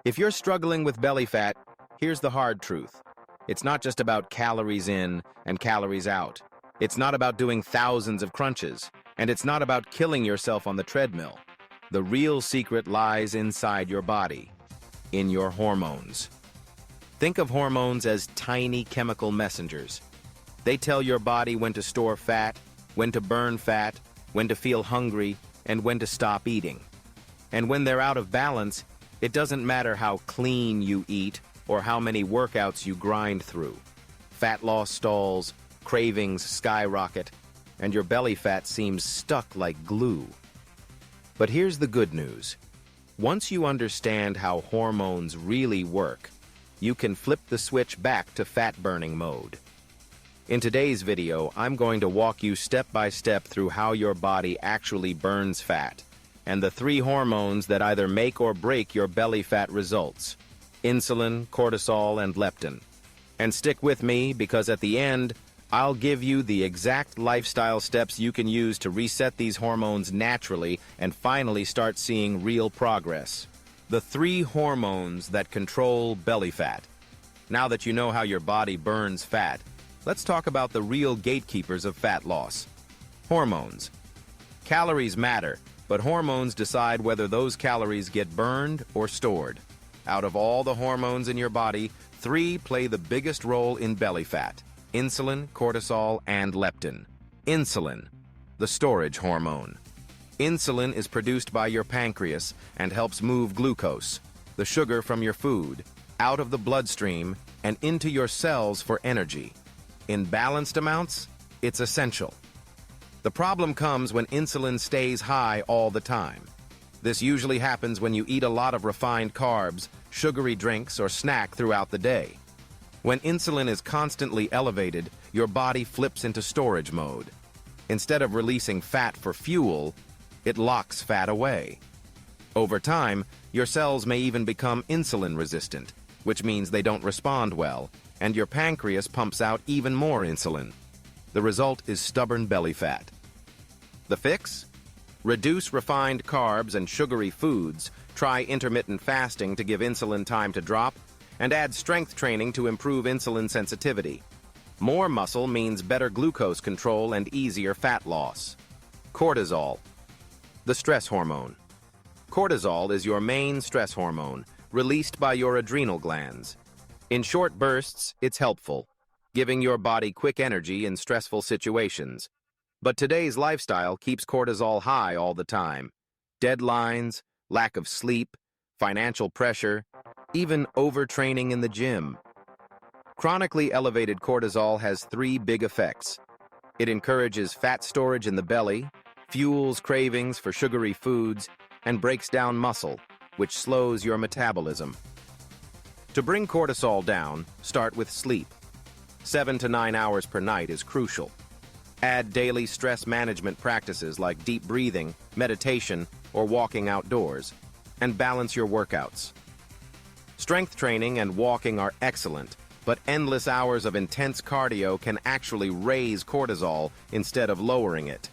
If you're struggling with belly fat, here's the hard truth. It's not just about calories in and calories out. It's not about doing thousands of crunches, and it's not about killing yourself on the treadmill. The real secret lies inside your body, in your hormones. Think of hormones as tiny chemical messengers. They tell your body when to store fat, when to burn fat, when to feel hungry, and when to stop eating. And when they're out of balance, it doesn't matter how clean you eat or how many workouts you grind through. Fat loss stalls, cravings skyrocket, and your belly fat seems stuck like glue. But here's the good news. Once you understand how hormones really work, you can flip the switch back to fat-burning mode. In today's video, I'm going to walk you step by step through how your body actually burns fat, and the 3 hormones that either make or break your belly fat results: insulin, cortisol, and leptin. And stick with me, because at the end, I'll give you the exact lifestyle steps you can use to reset these hormones naturally and finally start seeing real progress. The 3 hormones that control belly fat. Now that you know how your body burns fat, let's talk about the real gatekeepers of fat loss. Hormones. Calories matter, but hormones decide whether those calories get burned or stored. Out of all the hormones in your body, 3 play the biggest role in belly fat: insulin, cortisol, and leptin. Insulin, the storage hormone. Insulin is produced by your pancreas and helps move glucose, the sugar from your food, out of the bloodstream and into your cells for energy. In balanced amounts, it's essential. The problem comes when insulin stays high all the time. This usually happens when you eat a lot of refined carbs, sugary drinks, or snack throughout the day. When insulin is constantly elevated, your body flips into storage mode. Instead of releasing fat for fuel, it locks fat away. Over time, your cells may even become insulin resistant, which means they don't respond well, and your pancreas pumps out even more insulin. The result is stubborn belly fat. The fix? Reduce refined carbs and sugary foods, try intermittent fasting to give insulin time to drop, and add strength training to improve insulin sensitivity. More muscle means better glucose control and easier fat loss. Cortisol, the stress hormone. Cortisol is your main stress hormone, released by your adrenal glands. In short bursts, it's helpful, giving your body quick energy in stressful situations. But today's lifestyle keeps cortisol high all the time. Deadlines, lack of sleep, financial pressure, even overtraining in the gym. Chronically elevated cortisol has 3 big effects. It encourages fat storage in the belly, fuels cravings for sugary foods, and breaks down muscle, which slows your metabolism. To bring cortisol down, start with sleep. 7 to 9 hours per night is crucial. Add daily stress management practices like deep breathing, meditation, or walking outdoors, and balance your workouts. Strength training and walking are excellent, but endless hours of intense cardio can actually raise cortisol instead of lowering it.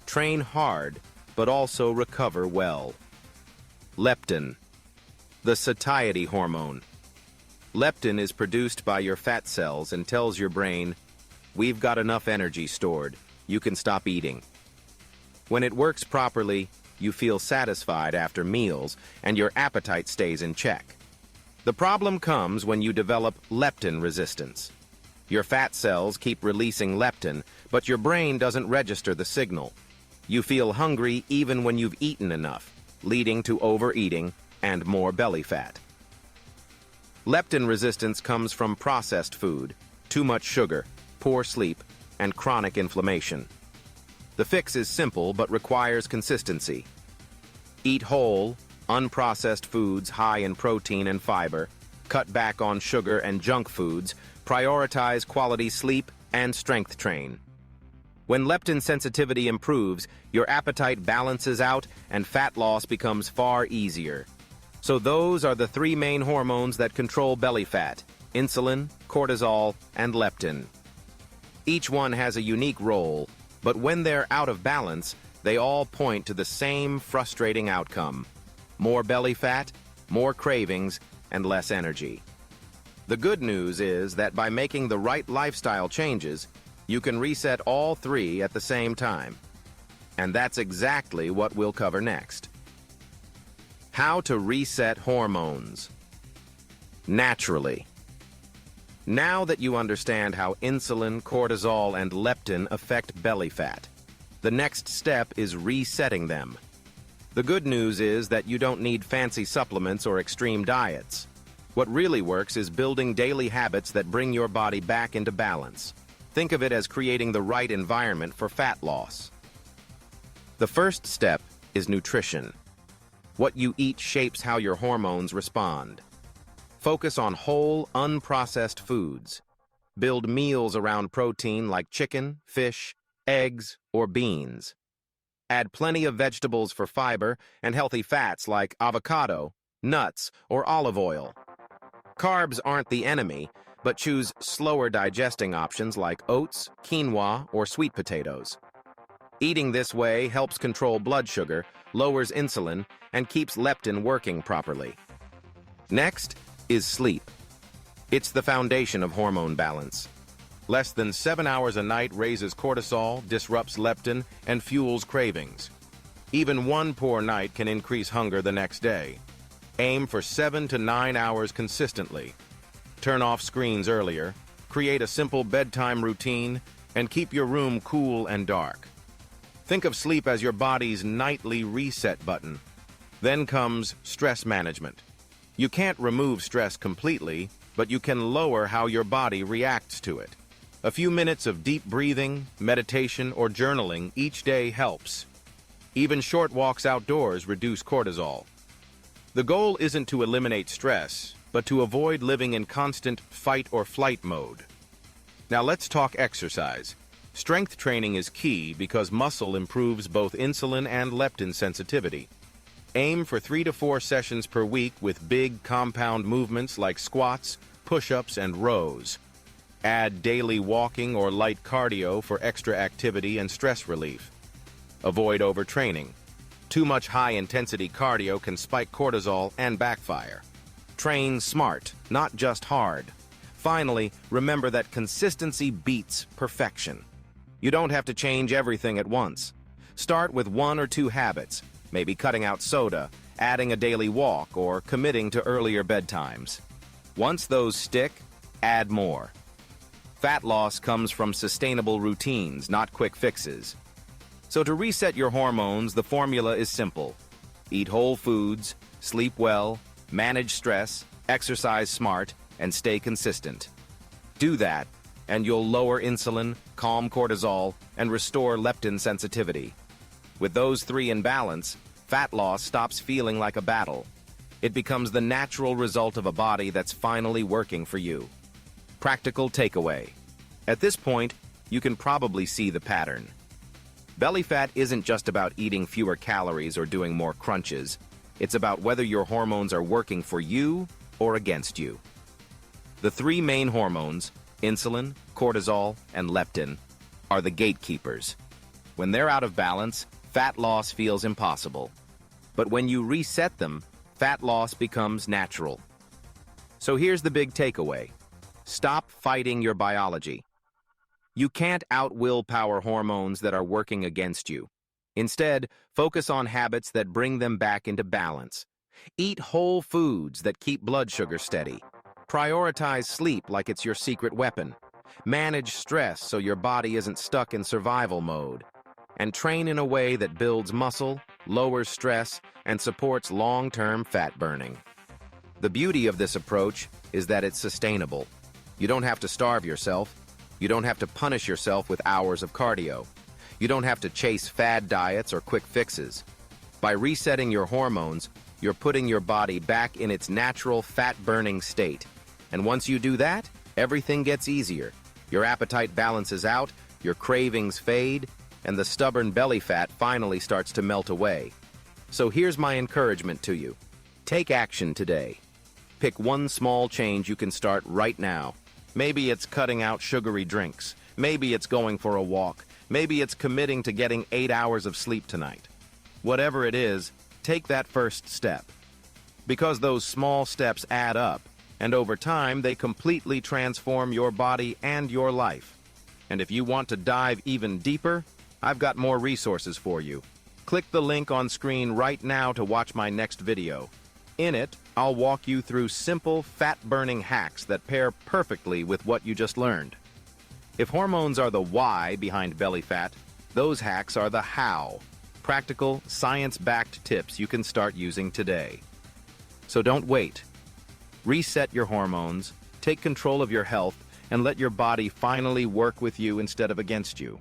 Train hard, but also recover well. Leptin, the satiety hormone. Leptin is produced by your fat cells and tells your brain, "We've got enough energy stored, you can stop eating." When it works properly, you feel satisfied after meals and your appetite stays in check. The problem comes when you develop leptin resistance. Your fat cells keep releasing leptin, but your brain doesn't register the signal. You feel hungry even when you've eaten enough, leading to overeating and more belly fat. Leptin resistance comes from processed food, too much sugar, poor sleep, and chronic inflammation. The fix is simple but requires consistency. Eat whole, unprocessed foods high in protein and fiber, cut back on sugar and junk foods, prioritize quality sleep, and strength train. When leptin sensitivity improves, your appetite balances out and fat loss becomes far easier. So those are the 3 main hormones that control belly fat: insulin, cortisol, and leptin. Each one has a unique role, but when they're out of balance, they all point to the same frustrating outcome: more belly fat more cravings, and less energy. The good news is that by making the right lifestyle changes, you can reset all three at the same time. And that's exactly what we'll cover next. How to reset hormones naturally. Now that you understand how insulin, cortisol, and leptin affect belly fat, the next step is resetting them. The good news is that you don't need fancy supplements or extreme diets. What really works is building daily habits that bring your body back into balance. Think of it as creating the right environment for fat loss. The first step is nutrition. What you eat shapes how your hormones respond. Focus on whole, unprocessed foods. Build meals around protein like chicken, fish, eggs, or beans. Add plenty of vegetables for fiber and healthy fats like avocado, nuts, or olive oil. Carbs aren't the enemy, but choose slower digesting options like oats, quinoa, or sweet potatoes. Eating this way helps control blood sugar, lowers insulin, and keeps leptin working properly. Next is sleep. It's the foundation of hormone balance. Less than 7 hours a night raises cortisol, disrupts leptin, and fuels cravings. Even one poor night can increase hunger the next day. Aim for 7 to 9 hours consistently. Turn off screens earlier, create a simple bedtime routine, and keep your room cool and dark. Think of sleep as your body's nightly reset button. Then comes stress management. You can't remove stress completely, but you can lower how your body reacts to it. A few minutes of deep breathing, meditation, or journaling each day helps. Even short walks outdoors reduce cortisol. The goal isn't to eliminate stress, but to avoid living in constant fight or flight mode. Now let's talk exercise. Strength training is key because muscle improves both insulin and leptin sensitivity. Aim for 3 to 4 sessions per week with big compound movements like squats, push-ups, and rows. Add daily walking or light cardio for extra activity and stress relief. Avoid overtraining. Too much high-intensity cardio can spike cortisol and backfire. Train smart, not just hard. Finally, remember that consistency beats perfection. You don't have to change everything at once. Start with 1 or 2 habits, maybe cutting out soda, adding a daily walk, or committing to earlier bedtimes. Once those stick, add more. Fat loss comes from sustainable routines, not quick fixes. So to reset your hormones, the formula is simple. Eat whole foods, sleep well, manage stress, exercise smart, and stay consistent. Do that, and you'll lower insulin, calm cortisol, and restore leptin sensitivity. With those three in balance, fat loss stops feeling like a battle. It becomes the natural result of a body that's finally working for you. Practical takeaway. At this point, you can probably see the pattern. Belly fat isn't just about eating fewer calories or doing more crunches. It's about whether your hormones are working for you or against you. The 3 main hormones, insulin, cortisol, and leptin, are the gatekeepers. When they're out of balance, fat loss feels impossible. But when you reset them, fat loss becomes natural. So here's the big takeaway. Stop fighting your biology. You can't out-willpower hormones that are working against you. Instead, focus on habits that bring them back into balance. Eat whole foods that keep blood sugar steady. Prioritize sleep like it's your secret weapon. Manage stress so your body isn't stuck in survival mode. And train in a way that builds muscle, lowers stress, and supports long-term fat burning. The beauty of this approach is that it's sustainable. You don't have to starve yourself. You don't have to punish yourself with hours of cardio. You don't have to chase fad diets or quick fixes. By resetting your hormones, you're putting your body back in its natural fat-burning state. And once you do that, everything gets easier. Your appetite balances out, your cravings fade, and the stubborn belly fat finally starts to melt away. So here's my encouragement to you. Take action today. Pick one small change you can start right now. Maybe it's cutting out sugary drinks. Maybe it's going for a walk. Maybe it's committing to getting 8 hours of sleep tonight. Whatever it is, take that first step. Because those small steps add up, and over time they completely transform your body and your life. And if you want to dive even deeper, I've got more resources for you. Click the link on screen right now to watch my next video. In it, I'll walk you through simple, fat-burning hacks that pair perfectly with what you just learned. If hormones are the why behind belly fat, those hacks are the how. Practical, science-backed tips you can start using today. So don't wait. Reset your hormones, take control of your health, and let your body finally work with you instead of against you.